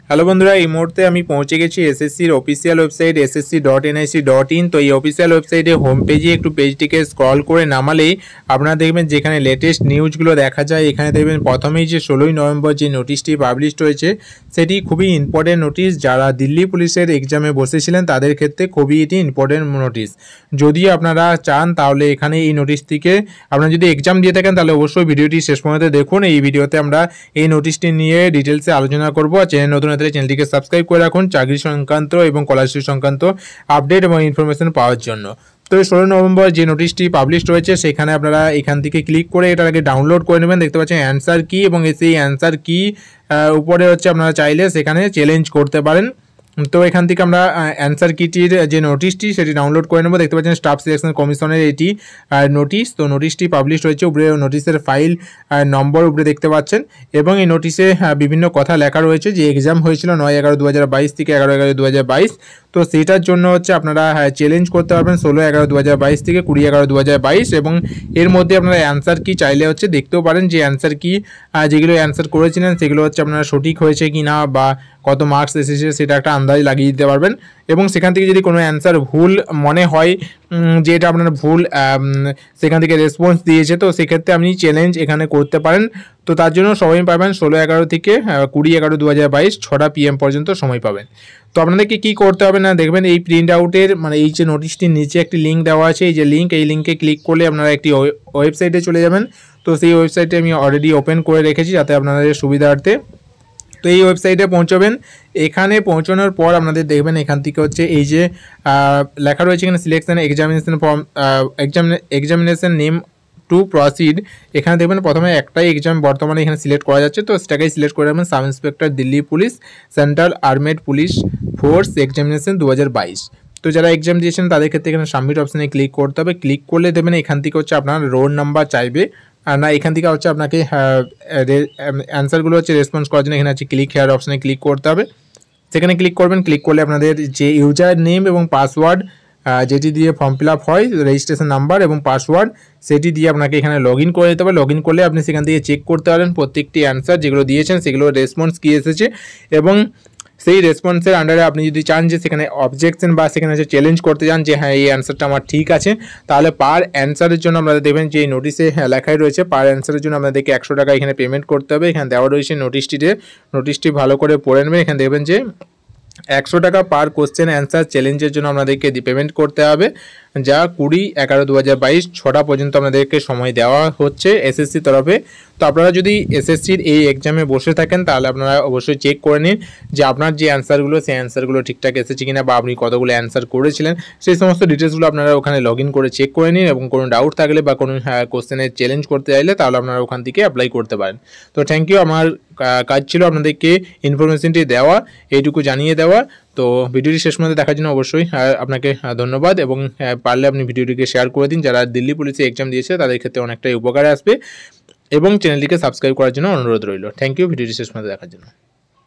Hello বন্ধুরা, এই মুহূর্তে আমি পৌঁছে গেছি এসএসসির অফিসিয়াল ওয়েবসাইট ssc.nic.in। তো এই অফিসিয়াল ওয়েবসাইটে হোম পেজে একটু পেজটিকে স্ক্রল করে নামালেই আপনারা দেখবেন যেখানে লেটেস্ট নিউজগুলো দেখা যায়। এখানে দেখবেন প্রথমেই যে 16ই নভেম্বর যে নোটিশটি পাবলিশড হয়েছে সেটি খুবই ইম্পর্টেন্ট নোটিশ। যারা দিল্লি পুলিশের এক্সামে বসেছিলেন তাদের ক্ষেত্রে খুবই এটি ইম্পর্টেন্ট নোটিশ। যদি আপনারা চান তাহলে এখানে এই নোটিশটিকে, আপনারা যদি এক্সাম দিয়ে থাকেন তাহলে অবশ্যই ভিডিওটি শেষ পর্যন্ত দেখুন। এই ভিডিওতে আমরা এই নোটিশটি নিয়ে ডিটেলসে আলোচনা করব। চ্যানেল নতুন হলে চ্যানেলটিকে সাবস্ক্রাইব করে রাখুন চাকরি সংক্রান্ত এবং স্কলারশিপ সংক্রান্ত আপডেট এবং ইনফরমেশন পাওয়ার জন্য। তো 16 নভেম্বর যে নোটিশটি পাবলিশড হয়েছে সেখানে আপনারা এখান থেকে ক্লিক করে এটার আগে ডাউনলোড করে নেবেন। দেখতে পাচ্ছেন অ্যান্সার কি, এবং সেই অ্যান্সার কি উপরে হচ্ছে আপনারা চাইলে সেখানে চ্যালেঞ্জ করতে পারেন। তো এখান থেকে আমরা অ্যান্সার কিটির যে নোটিশটি সেটি ডাউনলোড করে নেব। দেখতে পাচ্ছেন স্টাফ সিলেকশন কমিশনের এটি নোটিশ। তো নোটিশটি পাবলিশ হয়েছে, উপরে নোটিশের ফাইল নম্বর উপরে দেখতে পাচ্ছেন, এবং এই নোটিশে বিভিন্ন কথা লেখা রয়েছে যে এক্সাম হয়েছিল 9/11/2022 থেকে 11/11/2022। তো সেটার জন্য হচ্ছে আপনারা চ্যালেঞ্জ করতে পারবেন 16/11/2022 থেকে 20/11/2022, এবং এর মধ্যে আপনারা অ্যান্সার কি চাইলে হচ্ছে দেখতেও পারেন যে অ্যান্সার কি যেগুলো অ্যান্সার করেছিলেন সেগুলো হচ্ছে আপনারা সঠিক হয়েছে কি না বা কত মার্কস এসেছে সেটা একটা আন্দাজ লাগিয়ে দিতে পারবেন। এবং সেখান থেকে যদি কোনো অ্যান্সার ভুল মনে হয় যে এটা আপনার ভুল সেখান থেকে রেসপন্স দিয়েছে, তো সেক্ষেত্রে আপনি চ্যালেঞ্জ এখানে করতে পারেন। তো তার জন্য সময় পাবেন 16/11 থেকে 20/11/2022 6টা PM পর্যন্ত সময় পাবেন। তো আপনাদেরকে কী করতে হবে না, দেখবেন এই প্রিন্ট আউটের মানে এই যে নোটিশটির নিচে একটি লিঙ্ক দেওয়া আছে, এই যে লিঙ্ক, এই লিঙ্কে ক্লিক করলে আপনারা একটি ওয়েবসাইটে চলে যাবেন। তো সেই ওয়েবসাইটে আমি অলরেডি ওপেন করে রেখেছি যাতে আপনাদের সুবিধার্থে। তো এই ওয়েবসাইটে পৌঁছবেন। এখানে পৌঁছানোর পর আপনাদের দেখবেন এখান থেকে হচ্ছে এই যে লেখা রয়েছে এখানে selection examination form, examination name two proceed. এখানে দেখবেন প্রথমে একটাই এক্সাম বর্তমানে এখানে সিলেক্ট করা যাচ্ছে, তো সেটাকেই সিলেক্ট করে রাখবেন sub inspector Delhi police central armed police force examination 2022। তো যারা এক্সাম দিয়েছেন তাদের ক্ষেত্রে এখানে সাবমিট অপশানে ক্লিক করতে হবে। ক্লিক করলে দেবেন এখান থেকে হচ্ছে আপনার রোল নাম্বার চাইবে, আর না এখান থেকে হচ্ছে আপনাকে অ্যান্সারগুলো হচ্ছে রেসপন্স করার জন্য এখানে হচ্ছে ক্লিক হেয়ার অপশানে ক্লিক করতে হবে। সেখানে ক্লিক করবেন। ক্লিক করলে আপনাদের যে ইউজার নেম এবং পাসওয়ার্ড যেটি দিয়ে ফর্ম ফিল আপ হয়, রেজিস্ট্রেশন নাম্বার এবং পাসওয়ার্ড, সেটি দিয়ে আপনাকে এখানে লগ ইন করে দিতে হবে। লগ ইন করলে আপনি সেখান থেকে চেক করতে পারেন প্রত্যেকটি অ্যান্সার যেগুলো দিয়েছেন সেগুলো রেসপন্স কী এসেছে, এবং সেই রেসপন্সের আন্ডারে আপনি যদি চান যে সেখানে অবজেকশন বা সেখানে হচ্ছে চ্যালেঞ্জ করতে চান যে হ্যাঁ এই অ্যান্সারটা আমার ঠিক আছে, তাহলে পার অ্যান্সারের জন্য আপনারা দেখবেন যে এই নোটিশে লেখাই রয়েছে পার অ্যান্সারের জন্য আপনাদেরকে 100 টাকা এখানে পেমেন্ট করতে হবে। এখানে দেওয়া রয়েছে নোটিশটি ভালো করে পড়ে নেবেন। এখানে দেখবেন যে 100 টাকা পার কোশ্চেন অ্যান্সার চ্যালেঞ্জের জন্য আপনাদেরকে পেমেন্ট করতে হবে, যা 20/11/2022 6টা পর্যন্ত আপনাদেরকে সময় দেওয়া হচ্ছে এসএসসি তরফে। তো আপনারা যদি এসএসসির এই এক্সামে বসে থাকেন তাহলে আপনারা অবশ্যই চেক করে নিন যে আপনার যে অ্যান্সারগুলো সেই অ্যান্সারগুলো ঠিকঠাক এসেছে কিনা বা আপনি কতগুলো অ্যান্সার করেছিলেন, সেই সমস্ত ডিটেলসগুলো আপনারা ওখানে লগ ইন করে চেক করে নিন। এবং কোনো ডাউট থাকলে বা কোনো কোশ্চেনের চ্যালেঞ্জ করতে চাইলে তাহলে আপনারা ওখান থেকে অ্যাপ্লাই করতে পারেন। তো থ্যাংক ইউ, আমার কাজ ছিল আপনাদেরকে ইনফরমেশনটি দেওয়া, এইটুকু জানিয়ে দেওয়া। তো ভিডিওটি শেষ পর্যন্ত দেখার জন্য অবশ্যই আপনাকে ধন্যবাদ, এবং পারলে আপনি ভিডিওটিকে শেয়ার করে দিন। যারা দিল্লি পুলিশে এক্সাম দিয়েছে তাদের ক্ষেত্রে অনেকটাই উপকারে আসবে, এবং চ্যানেলটিকে সাবস্ক্রাইব করার জন্য অনুরোধ রইল। থ্যাংক ইউ ভিডিওটি শেষ পর্যন্ত দেখার জন্য।